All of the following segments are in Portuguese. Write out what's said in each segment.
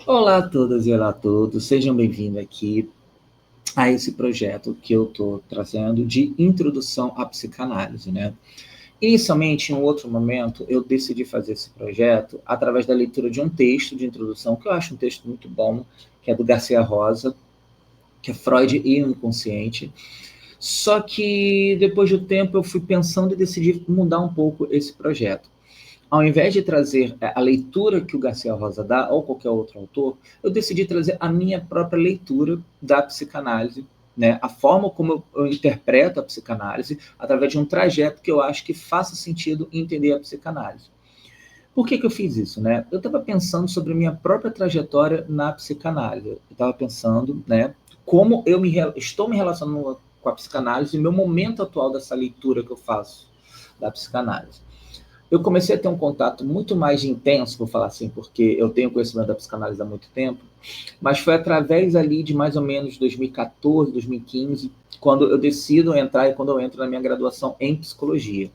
Olá a todas e olá a todos, sejam bem-vindos aqui a esse projeto que eu estou trazendo de introdução à psicanálise, né? Inicialmente, em um outro momento, eu decidi fazer esse projeto através da leitura de um texto de introdução, que eu acho um texto muito bom, que é do Garcia Rosa, que é Freud e o Inconsciente. Só que depois do tempo eu fui pensando e decidi mudar um pouco esse projeto. Ao invés de trazer a leitura que o Garcia Rosa dá, ou qualquer outro autor, eu decidi trazer a minha própria leitura da psicanálise, né? A forma como eu interpreto a psicanálise, através de um trajeto que eu acho que faça sentido entender a psicanálise. Por que eu fiz isso, né? Eu estava pensando sobre a minha própria trajetória na psicanálise. Eu estava pensando, né, como estou me relacionando com a psicanálise e meu momento atual dessa leitura que eu faço da psicanálise. Eu comecei a ter um contato muito mais intenso, vou falar assim, porque eu tenho conhecimento da psicanálise há muito tempo, mas foi através ali de mais ou menos 2014, 2015, quando eu decido entrar e quando eu entro na minha graduação em psicologia.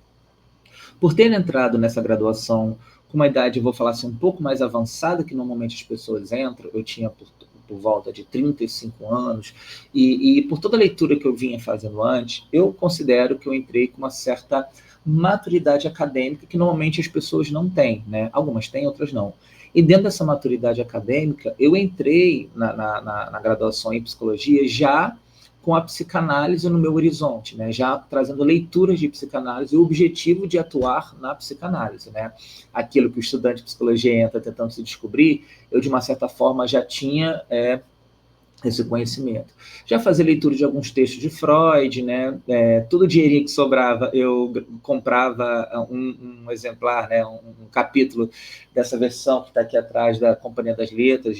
Por ter entrado nessa graduação com uma idade, vou falar assim, um pouco mais avançada que normalmente as pessoas entram, eu tinha por volta de 35 anos, e por toda a leitura que eu vinha fazendo antes, eu considero que eu entrei com uma certa maturidade acadêmica que normalmente as pessoas não têm, né? Algumas têm, outras não. E dentro dessa maturidade acadêmica, eu entrei na graduação em psicologia já com a psicanálise no meu horizonte, né? Já trazendo leituras de psicanálise, o objetivo de atuar na psicanálise, né? Aquilo que o estudante de psicologia entra tentando se descobrir, eu de uma certa forma já tinha esse conhecimento. Já fazia leitura de alguns textos de Freud, né? Todo dinheirinho que sobrava, eu comprava um exemplar, né? Um capítulo dessa versão que está aqui atrás da Companhia das Letras,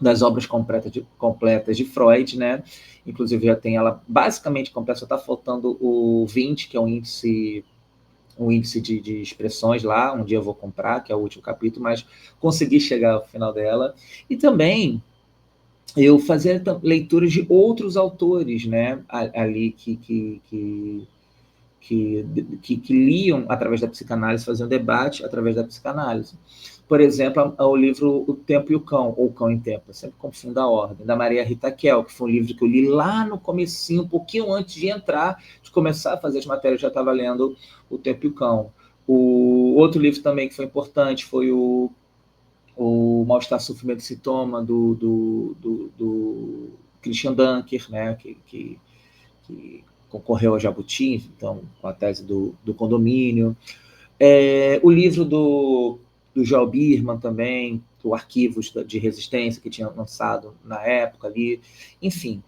das obras completas de Freud, né? Inclusive já tem ela basicamente completa, só está faltando o 20, que é um índice de expressões lá, um dia eu vou comprar, que é o último capítulo, mas consegui chegar ao final dela. E também eu fazia leituras de outros autores, né, ali que liam através da psicanálise, faziam debate através da psicanálise. Por exemplo, o livro O Tempo e o Cão, ou O Cão em Tempo, eu sempre confundo a ordem, da Maria Rita Kell, que foi um livro que eu li lá no comecinho, um pouquinho antes de entrar, de começar a fazer as matérias, eu já estava lendo O Tempo e o Cão. O outro livro também que foi importante foi o Mal-Estar, Sofrimento e Sintoma, do Christian Dunker, né, que concorreu ao Jabuti, então, com a tese do condomínio. O livro do Joel Birman também, o Arquivos de Resistência, que tinha lançado na época ali. Enfim,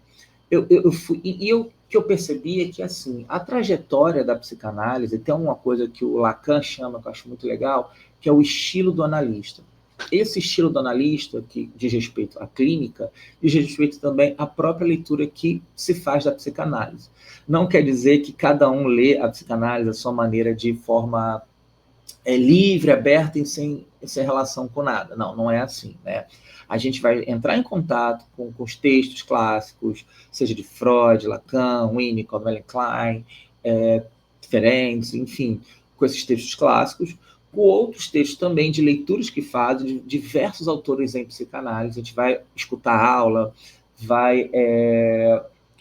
eu fui. E eu que eu percebi é que assim, a trajetória da psicanálise tem uma coisa que o Lacan chama, que eu acho muito legal, que é o estilo do analista. Esse estilo do analista, que diz respeito à clínica, diz respeito também à própria leitura que se faz da psicanálise. Não quer dizer que cada um lê a psicanálise à sua maneira de forma livre, aberta e sem relação com nada. Não, não é assim, né? A gente vai entrar em contato com os textos clássicos, seja de Freud, Lacan, Winnicott, Klein, Ferenczi, enfim, com esses textos clássicos, com outros textos também de leituras que fazem de diversos autores em psicanálise. A gente vai escutar aula, vai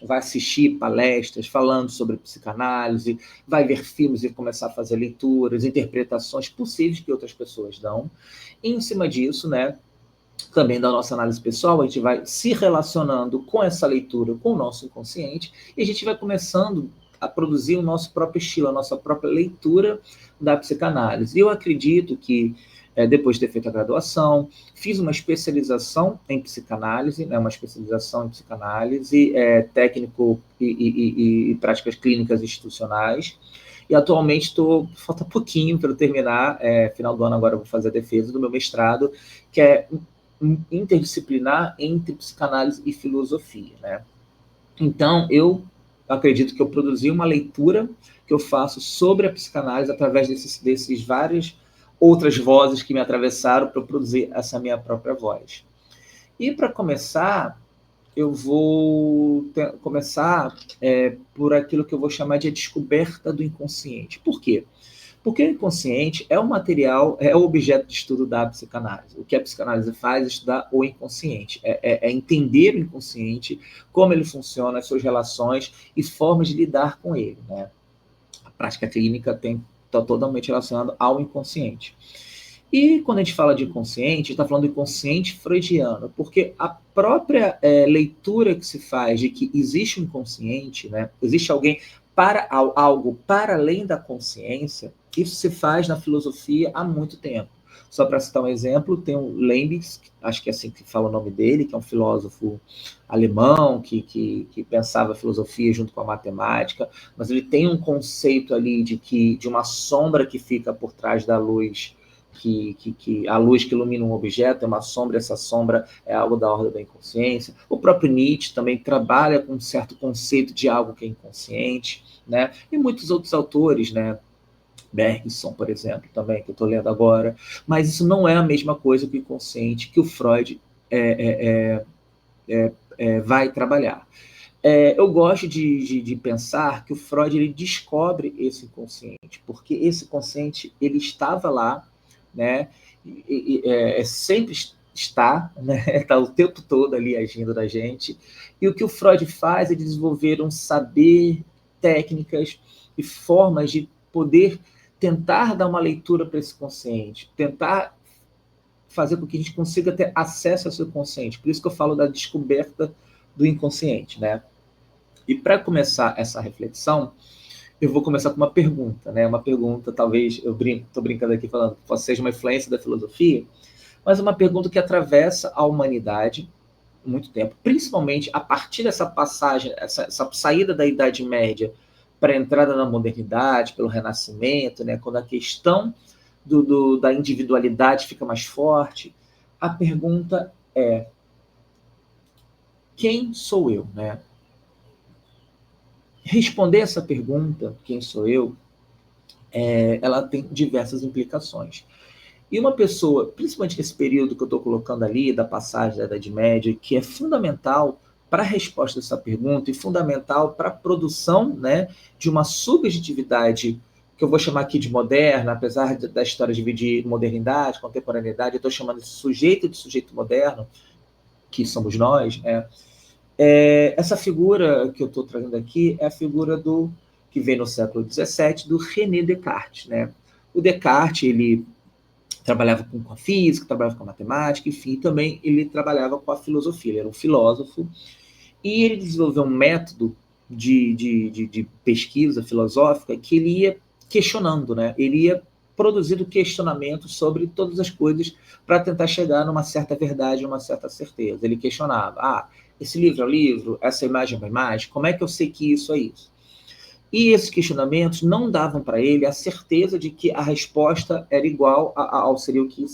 vai assistir palestras falando sobre psicanálise, vai ver filmes e começar a fazer leituras, interpretações possíveis que outras pessoas dão. E em cima disso, né, também da nossa análise pessoal, a gente vai se relacionando com essa leitura, com o nosso inconsciente, e a gente vai começando a produzir o nosso próprio estilo, a nossa própria leitura da psicanálise. Eu acredito que, depois de ter feito a graduação, fiz uma especialização em psicanálise, né, uma especialização em psicanálise, técnico e práticas clínicas institucionais, e atualmente falta pouquinho para eu terminar, final do ano agora eu vou fazer a defesa do meu mestrado, que é interdisciplinar entre psicanálise e filosofia, né? Então, eu acredito que eu produzi uma leitura que eu faço sobre a psicanálise através desses várias outras vozes que me atravessaram para produzir essa minha própria voz. E para começar, eu vou começar por aquilo que eu vou chamar de a descoberta do inconsciente. Por quê? Porque o inconsciente é o material, é o objeto de estudo da psicanálise. O que a psicanálise faz é estudar o inconsciente, é entender o inconsciente, como ele funciona, as suas relações e formas de lidar com ele, né? A prática clínica está totalmente relacionada ao inconsciente. E quando a gente fala de inconsciente, está falando do inconsciente freudiano, porque a própria leitura que se faz de que existe um inconsciente, né? Existe alguém para algo para além da consciência, isso se faz na filosofia há muito tempo. Só para citar um exemplo, tem o Leibniz, acho que é assim que fala o nome dele, que é um filósofo alemão que pensava a filosofia junto com a matemática, mas ele tem um conceito ali de uma sombra que fica por trás da luz, que a luz que ilumina um objeto é uma sombra, essa sombra é algo da ordem da inconsciência. O próprio Nietzsche também trabalha com um certo conceito de algo que é inconsciente, né? E muitos outros autores, né? Bergson, por exemplo, também, que eu estou lendo agora. Mas isso não é a mesma coisa que o inconsciente que o Freud vai trabalhar. Eu gosto de pensar que o Freud ele descobre esse inconsciente, porque esse consciente ele estava lá, né? Sempre está, né? Está o tempo todo ali agindo na gente. E o que o Freud faz é desenvolver um saber, técnicas e formas de poder tentar dar uma leitura para esse consciente, tentar fazer com que a gente consiga ter acesso ao seu consciente. Por isso que eu falo da descoberta do inconsciente, né? E para começar essa reflexão, eu vou começar com uma pergunta, né? Uma pergunta, talvez, estou brincando aqui falando que pode ser uma influência da filosofia, mas uma pergunta que atravessa a humanidade há muito tempo, principalmente a partir dessa passagem, essa saída da Idade Média para a entrada na modernidade, pelo Renascimento, né? Quando a questão da individualidade fica mais forte, a pergunta é: quem sou eu, né? Responder essa pergunta, quem sou eu, ela tem diversas implicações. E uma pessoa, principalmente nesse período que eu estou colocando ali, da passagem da Idade Média, que é fundamental para a resposta dessa pergunta e fundamental para a produção, né, de uma subjetividade que eu vou chamar aqui de moderna, apesar da história dividir modernidade, contemporaneidade, eu estou chamando de sujeito moderno, que somos nós, essa figura que eu estou trazendo aqui é a figura que vem no século XVII, do René Descartes, né? O Descartes, ele trabalhava com a física, trabalhava com a matemática, enfim, também ele trabalhava com a filosofia, ele era um filósofo, e ele desenvolveu um método de pesquisa filosófica que ele ia questionando, né? Ele ia produzindo questionamentos sobre todas as coisas para tentar chegar numa certa verdade, numa certa certeza. Ele questionava, esse livro é um livro, essa imagem é uma imagem, como é que eu sei que isso é isso? E esses questionamentos não davam para ele a certeza de que a resposta era igual ao seria o que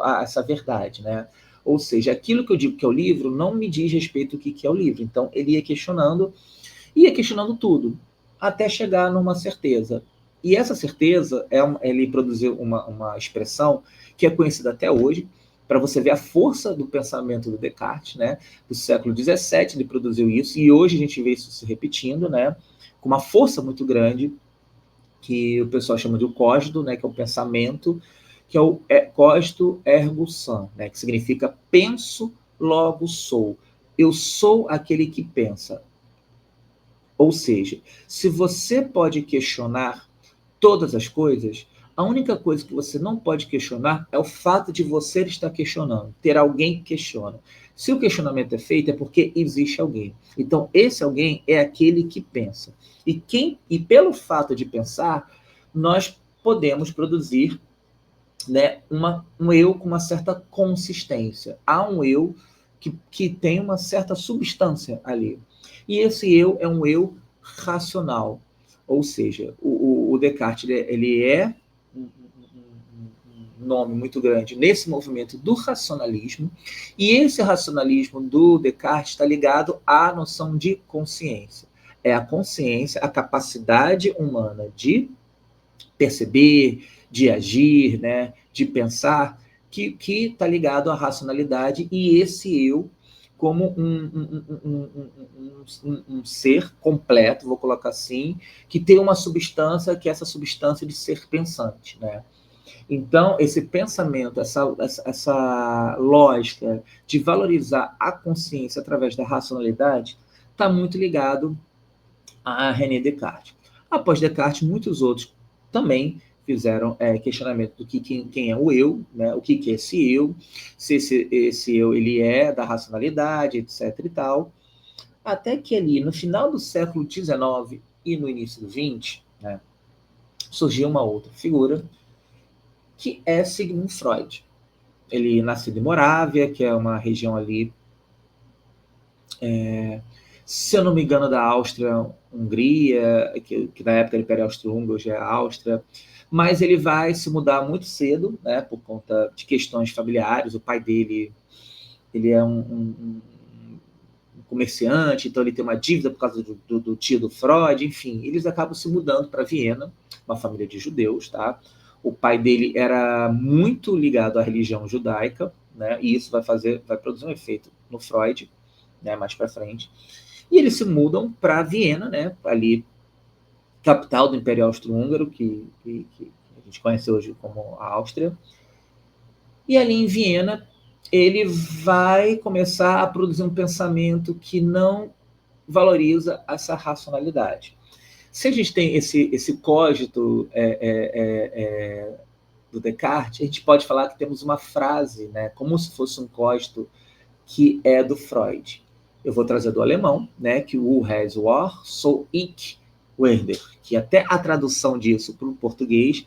a essa verdade, né? Ou seja, aquilo que eu digo que é o livro não me diz respeito ao que é o livro. Então, ele ia questionando tudo, até chegar numa certeza. E essa certeza, ele produziu uma expressão que é conhecida até hoje, para você ver a força do pensamento do Descartes, né? Do século XVII ele produziu isso, e hoje a gente vê isso se repetindo, né? Com uma força muito grande, que o pessoal chama de o cogito, né? Que é o pensamento, que é o cogito ergo sum, né? Que significa penso, logo sou. Eu sou aquele que pensa. Ou seja, se você pode questionar todas as coisas, a única coisa que você não pode questionar é o fato de você estar questionando, ter alguém que questiona. Se o questionamento é feito, é porque existe alguém. Então, esse alguém é aquele que pensa. E pelo fato de pensar, nós podemos produzir, né, um eu com uma certa consistência. Há um eu que tem uma certa substância ali. E esse eu é um eu racional. Ou seja, o Descartes ele é um nome muito grande nesse movimento do racionalismo, e esse racionalismo do Descartes está ligado à noção de consciência. É a consciência, a capacidade humana de perceber, de agir, né, de pensar, que está ligado à racionalidade, e esse eu, como um ser completo, vou colocar assim, que tem uma substância, que é essa substância de ser pensante, né? Então, esse pensamento, essa lógica de valorizar a consciência através da racionalidade está muito ligado a René Descartes. Após Descartes, muitos outros também fizeram questionamento do que quem é o eu, né? O que é esse eu, se esse eu ele é da racionalidade, etc. e tal, até que ali no final do século XIX e no início do XX, né, surgiu uma outra figura que é Sigmund Freud. Ele nasceu em Morávia, que é uma região ali, se eu não me engano, da Áustria-Hungria, que na época era Império Austro-Húngaro, hoje é a Áustria, mas ele vai se mudar muito cedo, né, por conta de questões familiares. O pai dele ele é um comerciante, então ele tem uma dívida por causa do tio do Freud, enfim, eles acabam se mudando para Viena, uma família de judeus, tá? O pai dele era muito ligado à religião judaica, né? E isso vai produzir um efeito no Freud, né? Mais para frente. E eles se mudam para Viena, né? Ali, capital do Império Austro-Húngaro, que a gente conhece hoje como a Áustria. E ali em Viena, ele vai começar a produzir um pensamento que não valoriza essa racionalidade. Se a gente tem esse cogito do Descartes, a gente pode falar que temos uma frase, né, como se fosse um cogito que é do Freud. Eu vou trazer do alemão, né, que o has war, so ich werde, que até a tradução disso para o português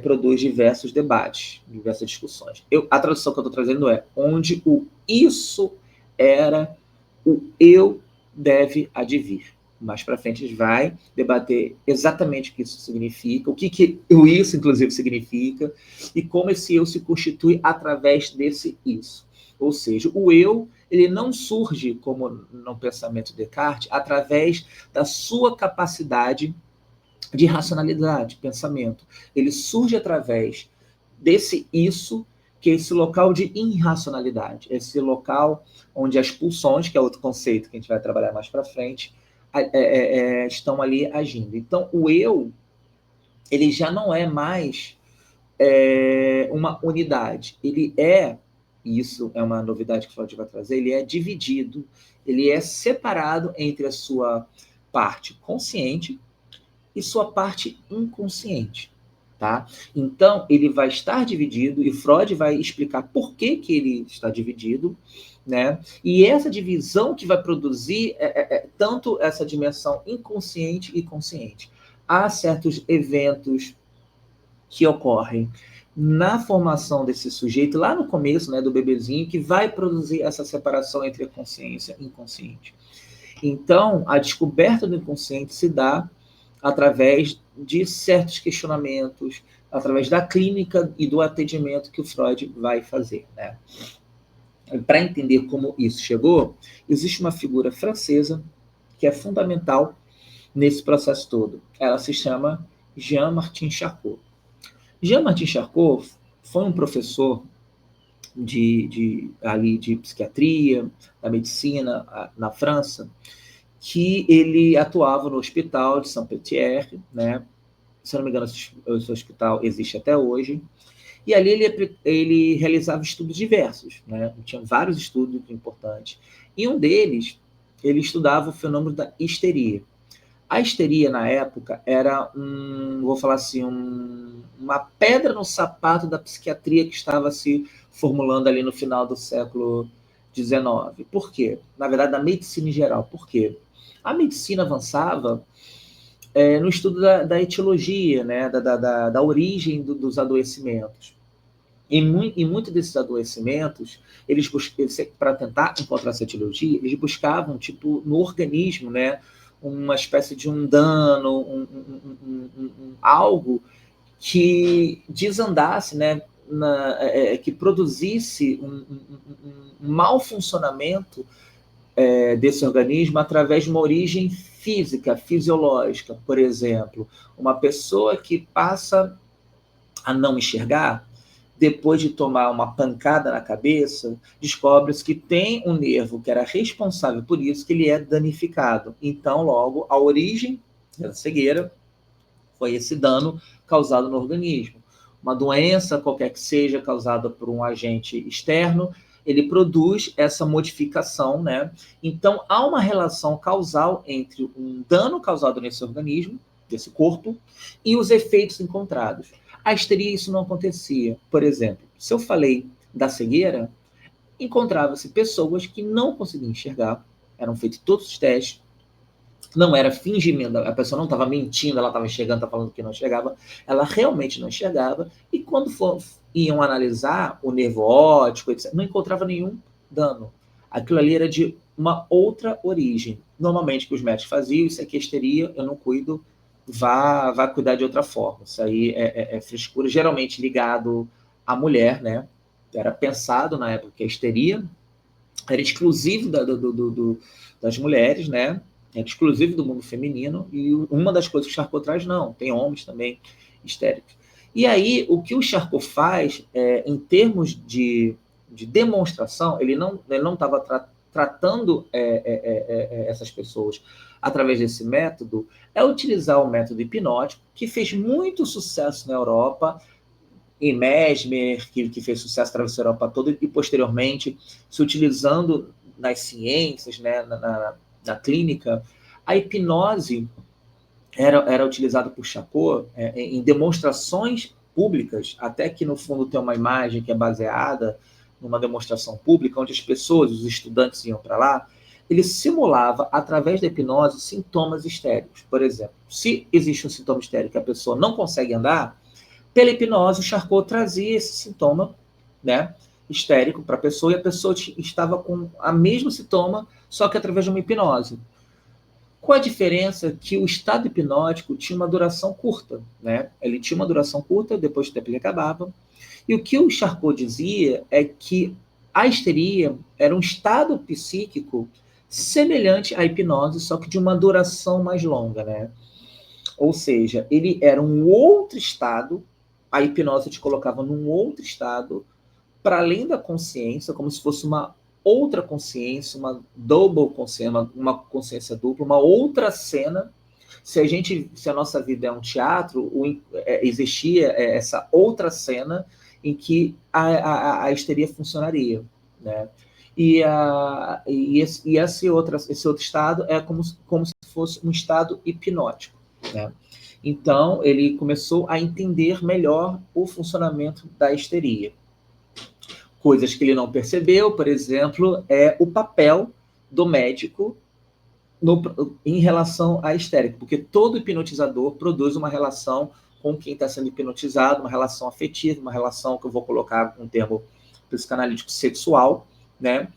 produz diversos debates, diversas discussões. A tradução que eu estou trazendo é onde o isso era, o eu deve advir. Mais para frente a gente vai debater exatamente o que isso significa, o que o isso, inclusive, significa, e como esse eu se constitui através desse isso. Ou seja, o eu ele não surge, como no pensamento de Descartes, através da sua capacidade de racionalidade, de pensamento. Ele surge através desse isso, que é esse local de irracionalidade, esse local onde as pulsões, que é outro conceito que a gente vai trabalhar mais para frente, estão ali agindo. Então, o eu, ele já não é mais uma unidade. Ele e isso é uma novidade que o Freud vai trazer, ele é dividido, ele é separado entre a sua parte consciente e sua parte inconsciente. Tá? Então, ele vai estar dividido, e Freud vai explicar por que ele está dividido, né? E essa divisão que vai produzir tanto essa dimensão inconsciente e consciente. Há certos eventos que ocorrem na formação desse sujeito, lá no começo, né, do bebezinho, que vai produzir essa separação entre a consciência e inconsciente. Então, a descoberta do inconsciente se dá através de certos questionamentos, através da clínica e do atendimento que o Freud vai fazer, né? Para entender como isso chegou, existe uma figura francesa que é fundamental nesse processo todo. Ela se chama Jean-Martin Charcot. Jean-Martin Charcot foi um professor de psiquiatria, da medicina na França, que ele atuava no hospital de Saint-Pétier, né? Se não me engano, esse hospital existe até hoje, e ali ele realizava estudos diversos, né? Tinha vários estudos importantes, e um deles, ele estudava o fenômeno da histeria. A histeria, na época, era vou falar assim, uma pedra no sapato da psiquiatria que estava se formulando ali no final do século XIX. Por quê? Na verdade, da medicina em geral. Por quê? A medicina avançava no estudo da etiologia, né? da origem dos adoecimentos. E muitos desses adoecimentos, eles para tentar encontrar essa etiologia, eles buscavam, tipo, no organismo, né? Uma espécie de um dano, algo que desandasse, né? Que produzisse um mau funcionamento desse organismo através de uma origem física, fisiológica. Por exemplo, uma pessoa que passa a não enxergar, depois de tomar uma pancada na cabeça, descobre-se que tem um nervo que era responsável por isso, que ele é danificado. Então, logo, a origem da cegueira foi esse dano causado no organismo. Uma doença, qualquer que seja, causada por um agente externo, ele produz essa modificação, né? Então, há uma relação causal entre um dano causado nesse organismo, desse corpo, e os efeitos encontrados. A histeria, isso não acontecia. Por exemplo, se eu falei da cegueira, encontrava-se pessoas que não conseguiam enxergar, eram feitos todos os testes, não era fingimento, a pessoa não estava mentindo, ela estava enxergando, estava falando que não enxergava, ela realmente não enxergava, e quando iam analisar o nervo óptico, etc., não encontrava nenhum dano. Aquilo ali era de uma outra origem. Normalmente, o que os médicos faziam, isso aqui é histeria, eu não cuido, vá cuidar de outra forma. Isso aí é frescura, geralmente ligado à mulher, né? Era pensado na época que a histeria era exclusivo das mulheres, né? Era exclusivo do mundo feminino, e uma das coisas que o Charcot traz, não, tem homens também histéricos. E aí, o que o Charcot faz, em termos de demonstração, ele não estava tratando essas pessoas através desse método, é utilizar o método hipnótico, que fez muito sucesso na Europa, em Mesmer, que fez sucesso através da Europa toda, e posteriormente se utilizando nas ciências, né, na clínica. A hipnose era utilizada por Charcot em demonstrações públicas, até que no fundo tem uma imagem que é baseada numa demonstração pública, onde as pessoas, os estudantes iam para lá, ele simulava, através da hipnose, sintomas histéricos. Por exemplo, se existe um sintoma histérico e a pessoa não consegue andar, pela hipnose, o Charcot trazia esse sintoma, né, histérico para a pessoa, e a pessoa estava com o mesmo sintoma, só que através de uma hipnose. Qual a diferença? Que o estado hipnótico tinha uma duração curta, né? Ele tinha uma duração curta, depois do tempo ele acabava. E o que o Charcot dizia é que a histeria era um estado psíquico semelhante à hipnose, só que de uma duração mais longa, né? Ou seja, ele era um outro estado, a hipnose te colocava num outro estado, para além da consciência, como se fosse uma outra consciência, uma double consciência, uma consciência dupla, uma outra cena. Se a nossa vida é um teatro, existia essa outra cena em que a histeria funcionaria, né? E esse outro estado é como se fosse um estado hipnótico, né? Então, ele começou a entender melhor o funcionamento da histeria. Coisas que ele não percebeu, por exemplo, é o papel do médico em relação à histérica, porque todo hipnotizador produz uma relação com quem está sendo hipnotizado, uma relação afetiva, uma relação que eu vou colocar um termo psicanalítico sexual, né,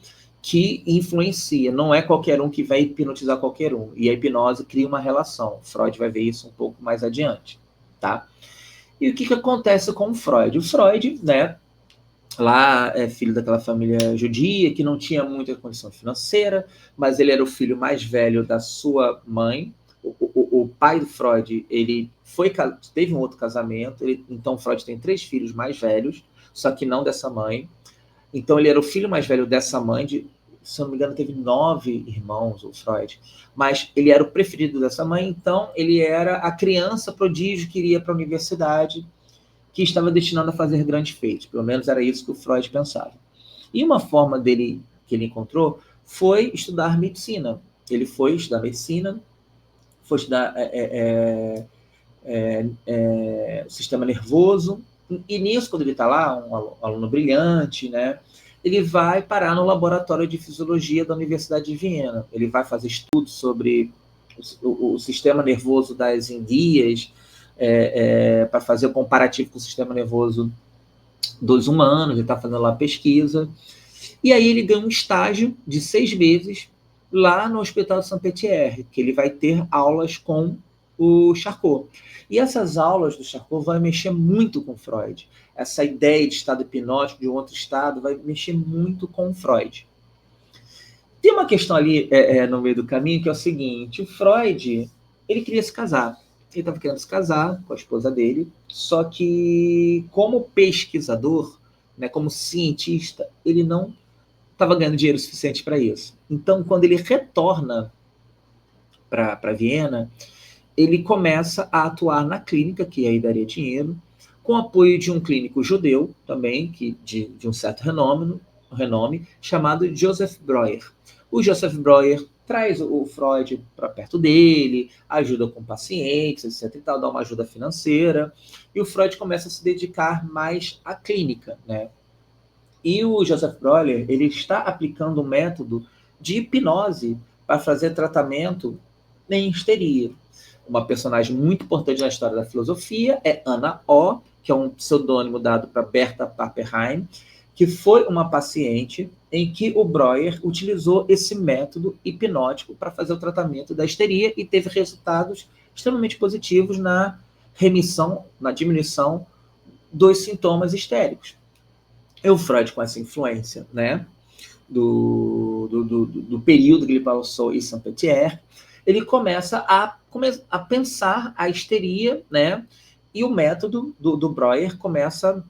que influencia. Não é qualquer um que vai hipnotizar qualquer um, e a hipnose cria uma relação. Freud vai ver isso um pouco mais adiante, tá? E o que acontece com o Freud? O Freud, né, lá é filho daquela família judia, que não tinha muita condição financeira, mas ele era o filho mais velho da sua mãe. O pai do Freud, ele teve um outro casamento, então Freud tem 3 filhos mais velhos, só que não dessa mãe. Então ele era o filho mais velho dessa mãe, se não me engano, teve 9 irmãos, o Freud, mas ele era o preferido dessa mãe, então ele era a criança prodígio que iria para a universidade, que estava destinado a fazer grandes feitos. Pelo menos era isso que o Freud pensava. E uma forma dele que ele encontrou foi estudar medicina. Ele foi estudar medicina, foi estudar o sistema nervoso, e nisso, quando ele está lá, um aluno brilhante, né, ele vai parar no laboratório de fisiologia da Universidade de Viena. Ele vai fazer estudos sobre o sistema nervoso das enguias, para fazer o comparativo com o sistema nervoso dos humanos. Ele está fazendo lá pesquisa. E aí ele ganha um estágio de 6 meses lá no Hospital de Saint-Pierre, que ele vai ter aulas com o Charcot. E essas aulas do Charcot vão mexer muito com Freud. Essa ideia de estado hipnótico, de um outro estado, vai mexer muito com Freud. Tem uma questão ali no meio do caminho, que é o seguinte: o Freud, ele queria se casar. Ele estava querendo se casar com a esposa dele, só que, como pesquisador, né, como cientista, ele não estava ganhando dinheiro suficiente para isso. Então, quando ele retorna para Viena, ele começa a atuar na clínica, que aí daria dinheiro, com apoio de um clínico judeu também, de um certo renome, chamado Joseph Breuer. O Joseph Breuer traz o Freud para perto dele, ajuda com pacientes, etc. e tal, dá uma ajuda financeira, e o Freud começa a se dedicar mais à clínica, né? E o Joseph Breuer, ele está aplicando um método de hipnose para fazer tratamento em histeria. Uma personagem muito importante na história da filosofia é Anna O, que é um pseudônimo dado para Berta Pappenheim, que foi uma paciente em que o Breuer utilizou esse método hipnótico para fazer o tratamento da histeria e teve resultados extremamente positivos na remissão, na diminuição dos sintomas histéricos. E o Freud, com essa influência, né, do período que ele passou em Saint-Pétier, ele começa a pensar a histeria, né, e o método do Breuer começa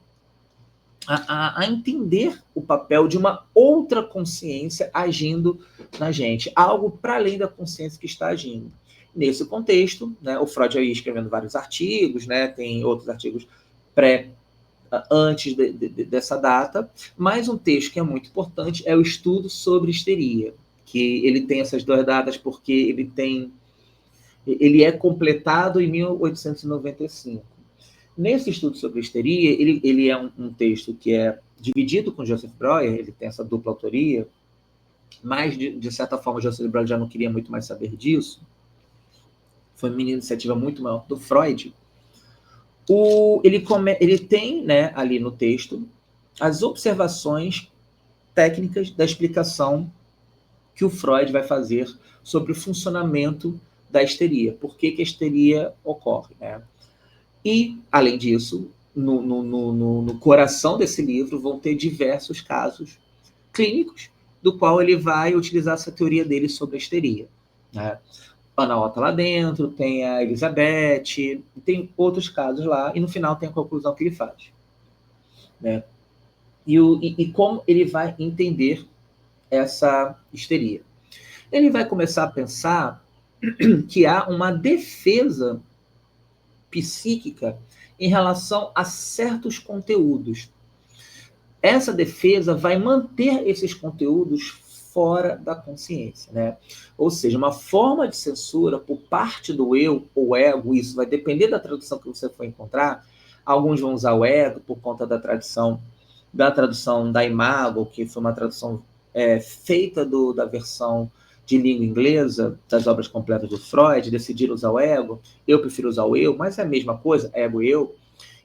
a entender o papel de uma outra consciência agindo na gente, algo para além da consciência que está agindo. Nesse contexto, né, o Freud aí escrevendo vários artigos, né, tem outros artigos antes dessa data, mas um texto que é muito importante é o estudo sobre histeria, que ele tem essas duas datas porque ele é completado em 1895. Nesse estudo sobre histeria, ele é um texto que é dividido com Joseph Breuer, ele tem essa dupla autoria, mas, de certa forma, Joseph Breuer já não queria muito mais saber disso. Foi uma iniciativa muito maior do Freud. Ele tem, né, ali no texto as observações técnicas da explicação que o Freud vai fazer sobre o funcionamento da histeria, por que a histeria ocorre, né? E, além disso, no coração desse livro vão ter diversos casos clínicos, do qual ele vai utilizar essa teoria dele sobre a histeria, né? Ana Ota lá dentro, tem a Elizabeth, tem outros casos lá, e no final tem a conclusão que ele faz, né? E como ele vai entender essa histeria. Ele vai começar a pensar que há uma defesa psíquica em relação a certos conteúdos. Essa defesa vai manter esses conteúdos fora da consciência, né? Ou seja, uma forma de censura por parte do eu ou ego, isso vai depender da tradução que você for encontrar. Alguns vão usar o ego por conta da tradução da Imago, que foi uma tradução feita da versão de língua inglesa, das obras completas de Freud, decidiram usar o ego. Eu prefiro usar o eu, mas é a mesma coisa, ego e eu.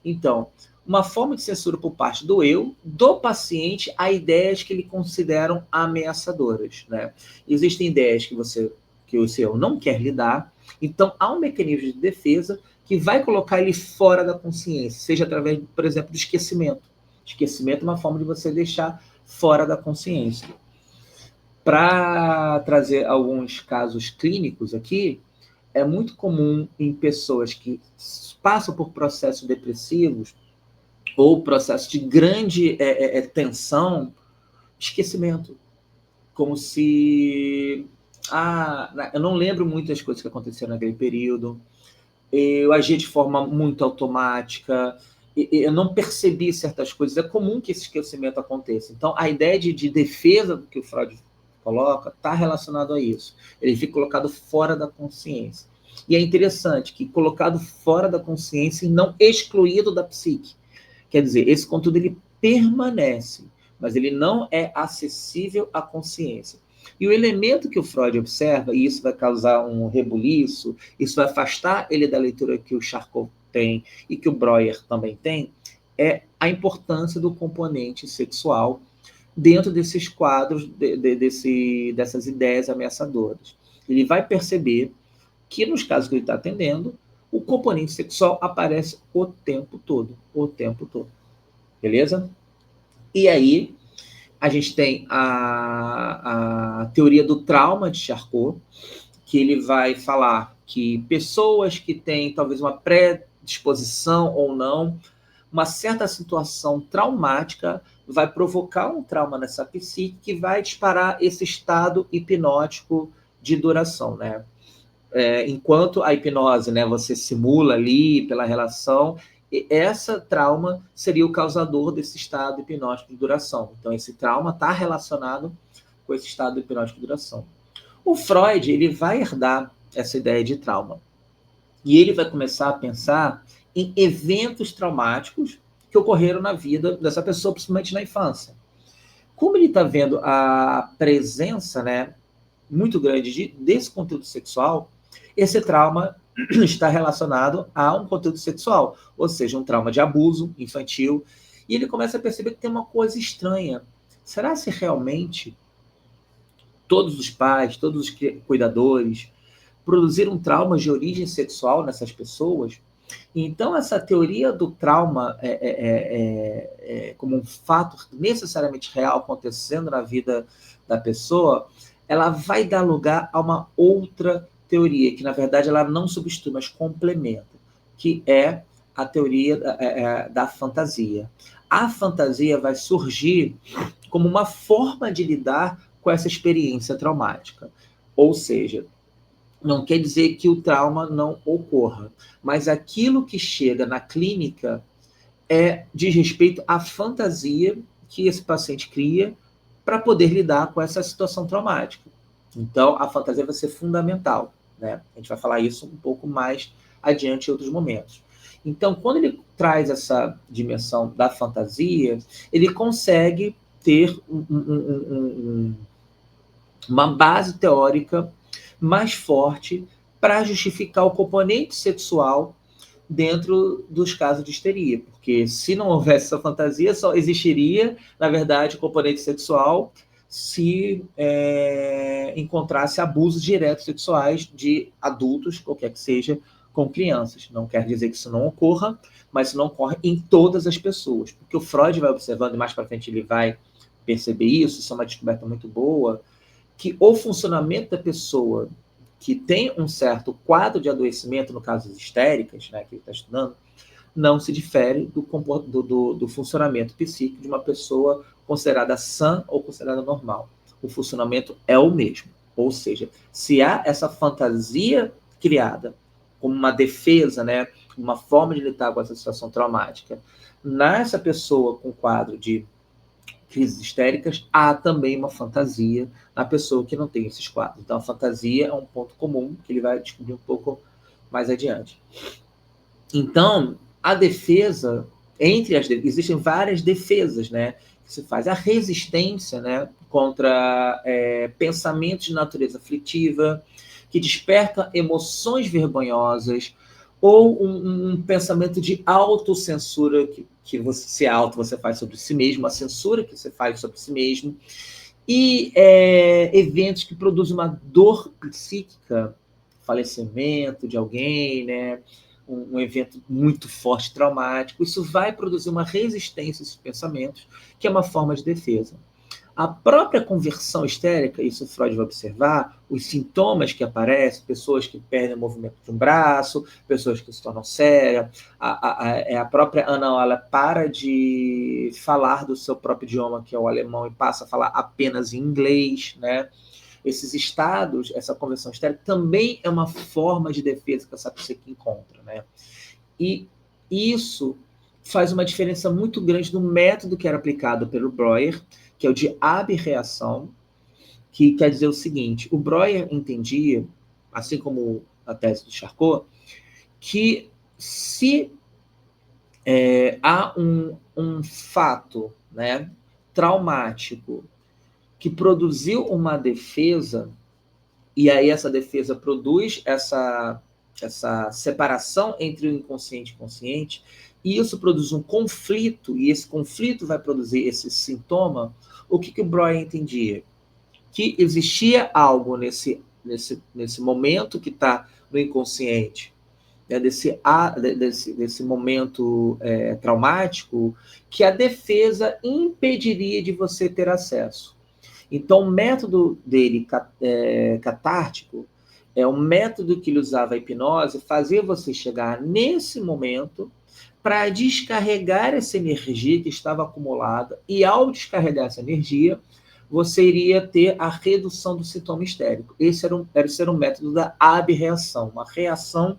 Então, uma forma de censura por parte do eu, do paciente, a ideias que ele consideram ameaçadoras, né? Existem ideias que o seu não quer lidar, então há um mecanismo de defesa que vai colocar ele fora da consciência, seja através, por exemplo, do esquecimento. Esquecimento é uma forma de você deixar fora da consciência. Para trazer alguns casos clínicos aqui, é muito comum em pessoas que passam por processos depressivos ou processo de grande tensão, esquecimento. Como se... eu não lembro muitas coisas que aconteceram naquele período, eu agia de forma muito automática, eu não percebi certas coisas. É comum que esse esquecimento aconteça. Então, a ideia de defesa que o Freud coloca está relacionado a isso. Ele fica colocado fora da consciência. E é interessante que colocado fora da consciência e não excluído da psique. Quer dizer, esse conteúdo ele permanece, mas ele não é acessível à consciência. E o elemento que o Freud observa, e isso vai causar um rebuliço, isso vai afastar ele da leitura que o Charcot tem e que o Breuer também tem, é a importância do componente sexual dentro desses quadros, dessas ideias ameaçadoras. Ele vai perceber que, nos casos que ele está atendendo, o componente sexual aparece o tempo todo. Beleza? E aí, a gente tem a teoria do trauma de Charcot, que ele vai falar que pessoas que têm talvez uma predisposição ou não, uma certa situação traumática vai provocar um trauma nessa psique que vai disparar esse estado hipnótico de duração, né? Enquanto a hipnose, né, você simula ali pela relação, essa trauma seria o causador desse estado hipnótico de duração. Então, esse trauma está relacionado com esse estado hipnótico de duração. O Freud, ele vai herdar essa ideia de trauma. E ele vai começar a pensar em eventos traumáticos que ocorreram na vida dessa pessoa, principalmente na infância. Como ele está vendo a presença, né, muito grande desse conteúdo sexual, esse trauma está relacionado a um conteúdo sexual, ou seja, um trauma de abuso infantil, e ele começa a perceber que tem uma coisa estranha. Será se realmente todos os pais, todos os cuidadores produziram traumas de origem sexual nessas pessoas? Então, essa teoria do trauma como um fato necessariamente real acontecendo na vida da pessoa, ela vai dar lugar a uma outra teoria, que na verdade ela não substitui, mas complementa, que é a teoria da fantasia. A fantasia vai surgir como uma forma de lidar com essa experiência traumática. Ou seja, não quer dizer que o trauma não ocorra, mas aquilo que chega na clínica diz respeito à fantasia que esse paciente cria para poder lidar com essa situação traumática. Então, a fantasia vai ser fundamental, né? A gente vai falar isso um pouco mais adiante em outros momentos. Então, quando ele traz essa dimensão da fantasia, ele consegue ter uma base teórica mais forte para justificar o componente sexual dentro dos casos de histeria, porque se não houvesse essa fantasia, só existiria, na verdade, o componente sexual se encontrasse abusos diretos sexuais de adultos, qualquer que seja, com crianças. Não quer dizer que isso não ocorra, mas isso não ocorre em todas as pessoas, porque o Freud vai observando, e mais para frente ele vai perceber isso é uma descoberta muito boa, que o funcionamento da pessoa que tem um certo quadro de adoecimento, no caso das histéricas, né, que ele está estudando, não se difere do funcionamento psíquico de uma pessoa considerada sã ou considerada normal. O funcionamento é o mesmo. Ou seja, se há essa fantasia criada como uma defesa, né, uma forma de lidar com essa situação traumática, nessa pessoa com quadro de crises histéricas, há também uma fantasia na pessoa que não tem esses quadros. Então, a fantasia é um ponto comum que ele vai descobrir um pouco mais adiante. Então, a defesa, existem várias defesas, né, que se faz. A resistência, né, contra pensamentos de natureza aflitiva, que desperta emoções vergonhosas, ou um pensamento de autocensura que você faz sobre si mesmo, a censura que você faz sobre si mesmo, e eventos que produzem uma dor psíquica, falecimento de alguém, né, um evento muito forte, traumático, isso vai produzir uma resistência a esses pensamentos, que é uma forma de defesa. A própria conversão histérica, isso Freud vai observar, os sintomas que aparecem, pessoas que perdem o movimento de um braço, pessoas que se tornam sérias, a própria Ana, ela para de falar do seu próprio idioma, que é o alemão, e passa a falar apenas em inglês, né? Esses estados, essa conversão histérica, também é uma forma de defesa que essa psique encontra, né? E isso faz uma diferença muito grande no método que era aplicado pelo Breuer, que é o de abreação, que quer dizer o seguinte: o Breuer entendia, assim como a tese do Charcot, que se há um fato, né, traumático que produziu uma defesa, e aí essa defesa produz essa separação entre o inconsciente e o consciente, e isso produz um conflito, e esse conflito vai produzir esse sintoma. O que o Breuer entendia? Que existia algo nesse momento que está no inconsciente, né, desse momento traumático, que a defesa impediria de você ter acesso. Então, o método dele, catártico, é um método que ele usava a hipnose, fazer você chegar nesse momento para descarregar essa energia que estava acumulada, e ao descarregar essa energia, você iria ter a redução do sintoma histérico. Esse era um método da abreação, uma reação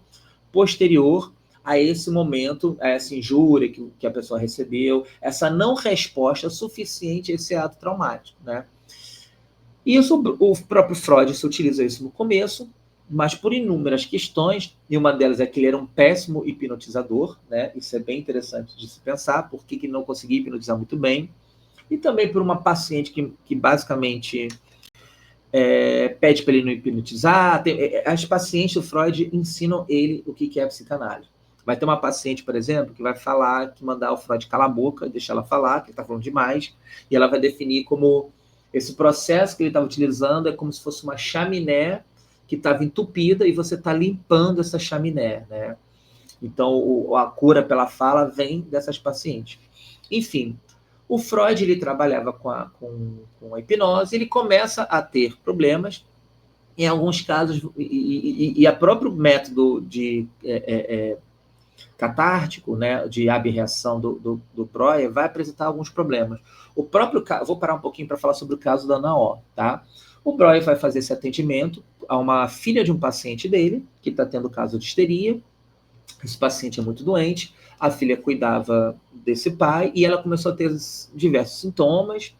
posterior a esse momento, a essa injúria que a pessoa recebeu, essa não resposta suficiente a esse ato traumático, né? Isso, o próprio Freud se utiliza isso no começo, mas por inúmeras questões, e uma delas é que ele era um péssimo hipnotizador, né? Isso é bem interessante de se pensar, por que ele não conseguia hipnotizar muito bem, e também por uma paciente que basicamente pede para ele não hipnotizar. As pacientes do Freud ensinam ele o que é a psicanálise. Vai ter uma paciente, por exemplo, que vai falar, que mandar o Freud calar a boca, deixar ela falar, que ele está falando demais, e ela vai definir como esse processo que ele estava utilizando é como se fosse uma chaminé que estava entupida e você está limpando essa chaminé, né? Então, a cura pela fala vem dessas pacientes. Enfim, o Freud ele trabalhava com a hipnose, ele começa a ter problemas, em alguns casos, e a próprio método de catártico, né, de abreação do Breuer, vai apresentar alguns problemas. Vou parar um pouquinho para falar sobre o caso da Ana O, tá? O Breuer vai fazer esse atendimento a uma filha de um paciente dele, que está tendo caso de histeria. Esse paciente é muito doente, a filha cuidava desse pai, e ela começou a ter diversos sintomas,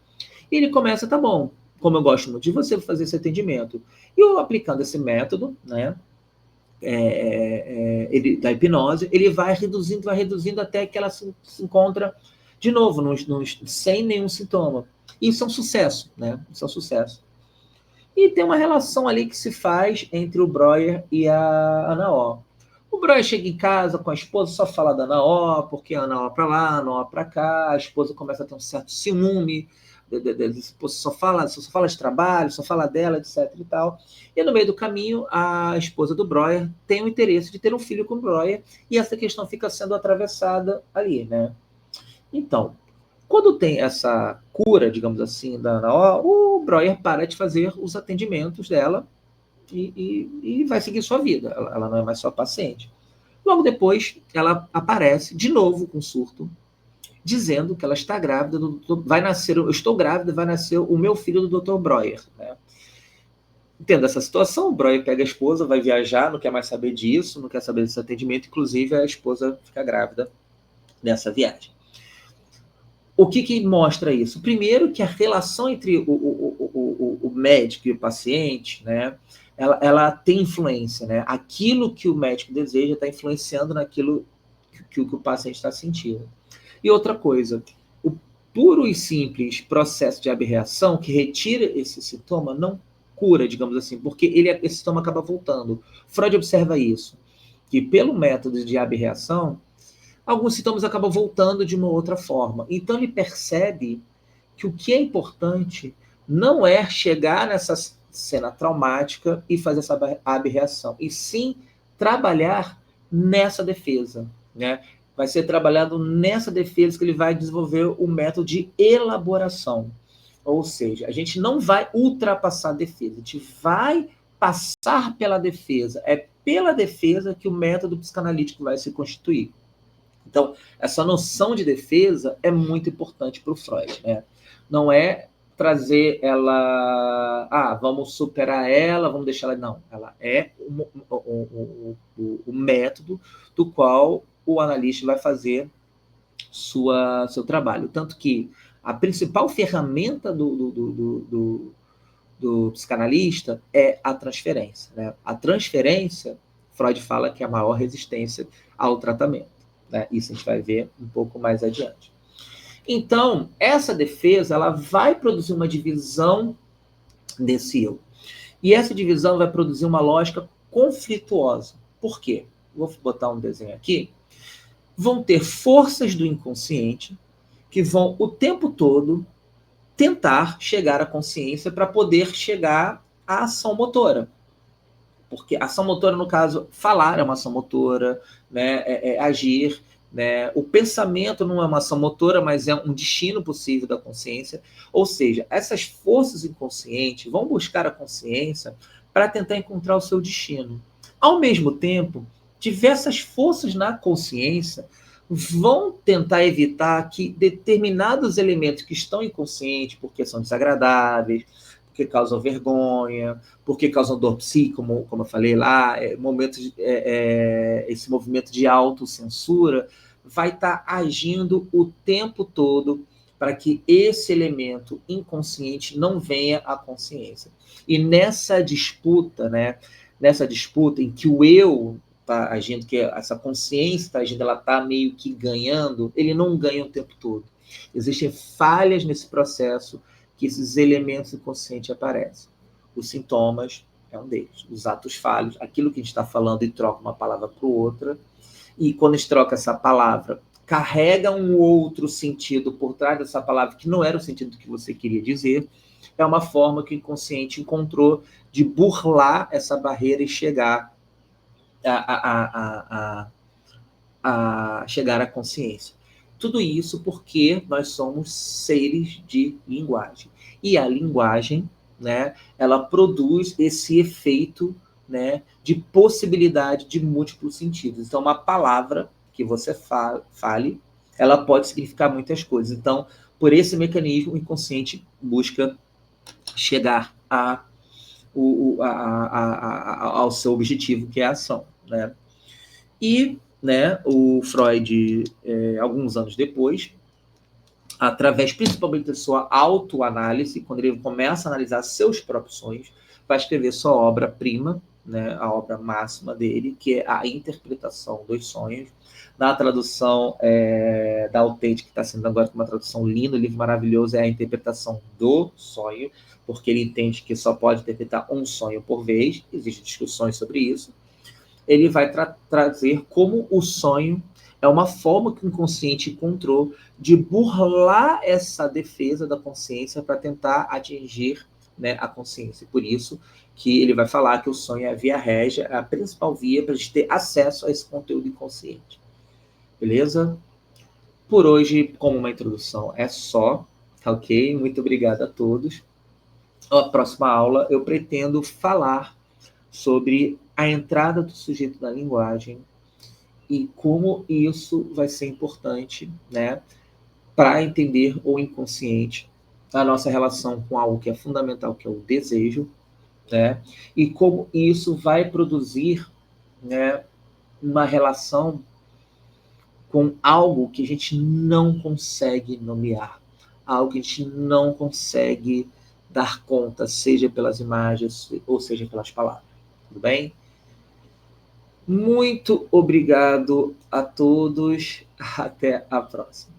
e ele começa, tá bom, como eu gosto muito de você, vou fazer esse atendimento. E eu, aplicando esse método, né, da hipnose, ele vai reduzindo até que ela se encontra de novo sem nenhum sintoma. Isso é um sucesso, né? Isso é um sucesso. E tem uma relação ali que se faz entre o Breuer e a Ana O. O Breuer chega em casa com a esposa, só fala da Ana O, porque a Ana O para lá, a Ana O para cá, a esposa começa a ter um certo ciúme, só fala de trabalho, só fala dela, etc. e tal. E no meio do caminho, a esposa do Breuer tem o interesse de ter um filho com o Breuer, e essa questão fica sendo atravessada ali, né? Então, quando tem essa cura, digamos assim, da Ana O, o Breuer para de fazer os atendimentos dela e vai seguir sua vida. Ela não é mais sua paciente. Logo depois, ela aparece de novo com surto, dizendo que ela está grávida, eu estou grávida, vai nascer o meu filho do Dr. Breuer, né? Entendo essa situação, o Breuer pega a esposa, vai viajar, não quer mais saber disso, não quer saber desse atendimento, inclusive a esposa fica grávida nessa viagem. O que mostra isso? Primeiro, que a relação entre o médico e o paciente, né, ela tem influência, né? Aquilo que o médico deseja está influenciando naquilo que o paciente está sentindo. E outra coisa, o puro e simples processo de abreação que retira esse sintoma não cura, digamos assim, porque esse sintoma acaba voltando. Freud observa isso, que pelo método de abreação, alguns sintomas acabam voltando de uma outra forma. Então ele percebe que o que é importante não é chegar nessa cena traumática e fazer essa abreação, e sim trabalhar nessa defesa, né? Vai ser trabalhado nessa defesa que ele vai desenvolver o método de elaboração. Ou seja, a gente não vai ultrapassar a defesa, a gente vai passar pela defesa. É pela defesa que o método psicanalítico vai se constituir. Então, essa noção de defesa é muito importante para o Freud, né? Não é trazer ela, vamos superar ela, vamos deixar ela... Não, ela é o método do qual o analista vai fazer seu trabalho. Tanto que a principal ferramenta do psicanalista é a transferência, né? A transferência, Freud fala que é a maior resistência ao tratamento, né? Isso a gente vai ver um pouco mais adiante. Então, essa defesa ela vai produzir uma divisão desse eu. E essa divisão vai produzir uma lógica conflituosa. Por quê? Vou botar um desenho aqui. Vão ter forças do inconsciente que vão o tempo todo tentar chegar à consciência para poder chegar à ação motora. Porque a ação motora, no caso, falar é uma ação motora, né? Agir, né? O pensamento não é uma ação motora, mas é um destino possível da consciência. Ou seja, essas forças inconscientes vão buscar a consciência para tentar encontrar o seu destino. Ao mesmo tempo, diversas forças na consciência vão tentar evitar que determinados elementos que estão inconscientes, porque são desagradáveis, porque causam vergonha, porque causam dor psíquica, como eu falei lá, esse movimento de autocensura vai estar agindo o tempo todo para que esse elemento inconsciente não venha à consciência. E nessa disputa, né, nessa disputa em que o eu está agindo, que essa consciência está agindo, ela está meio que ganhando, ele não ganha o tempo todo. Existem falhas nesse processo que esses elementos inconscientes aparecem. Os sintomas é um deles. Os atos falhos, aquilo que a gente está falando e troca uma palavra para outra, e quando a gente troca essa palavra, carrega um outro sentido por trás dessa palavra que não era o sentido que você queria dizer, é uma forma que o inconsciente encontrou de burlar essa barreira e chegar a chegar à consciência. Tudo isso porque nós somos seres de linguagem. E a linguagem, né, ela produz esse efeito, né, de possibilidade de múltiplos sentidos. Então, uma palavra que você fale, ela pode significar muitas coisas. Então, por esse mecanismo, o inconsciente busca chegar ao seu objetivo, que é a ação, né? E, né, o Freud, alguns anos depois, através principalmente da sua autoanálise, quando ele começa a analisar seus próprios sonhos, vai escrever sua obra-prima, né, a obra máxima dele, que é a interpretação dos sonhos. Na tradução da Autêntica, que está sendo agora uma tradução linda, um livro maravilhoso, é a interpretação do sonho, porque ele entende que só pode interpretar um sonho por vez, existem discussões sobre isso. Ele vai trazer como o sonho é uma forma que o inconsciente encontrou de burlar essa defesa da consciência para tentar atingir, né, a consciência. Por isso que ele vai falar que o sonho é a via régia, a principal via para a gente ter acesso a esse conteúdo inconsciente. Beleza? Por hoje, como uma introdução, é só, ok? Muito obrigado a todos. Na próxima aula, eu pretendo falar sobre a entrada do sujeito na linguagem e como isso vai ser importante, né, para entender o inconsciente, a nossa relação com algo que é fundamental, que é o desejo, né, e como isso vai produzir, né, uma relação com algo que a gente não consegue nomear, algo que a gente não consegue dar conta, seja pelas imagens ou seja pelas palavras. Tudo bem? Muito obrigado a todos. Até a próxima.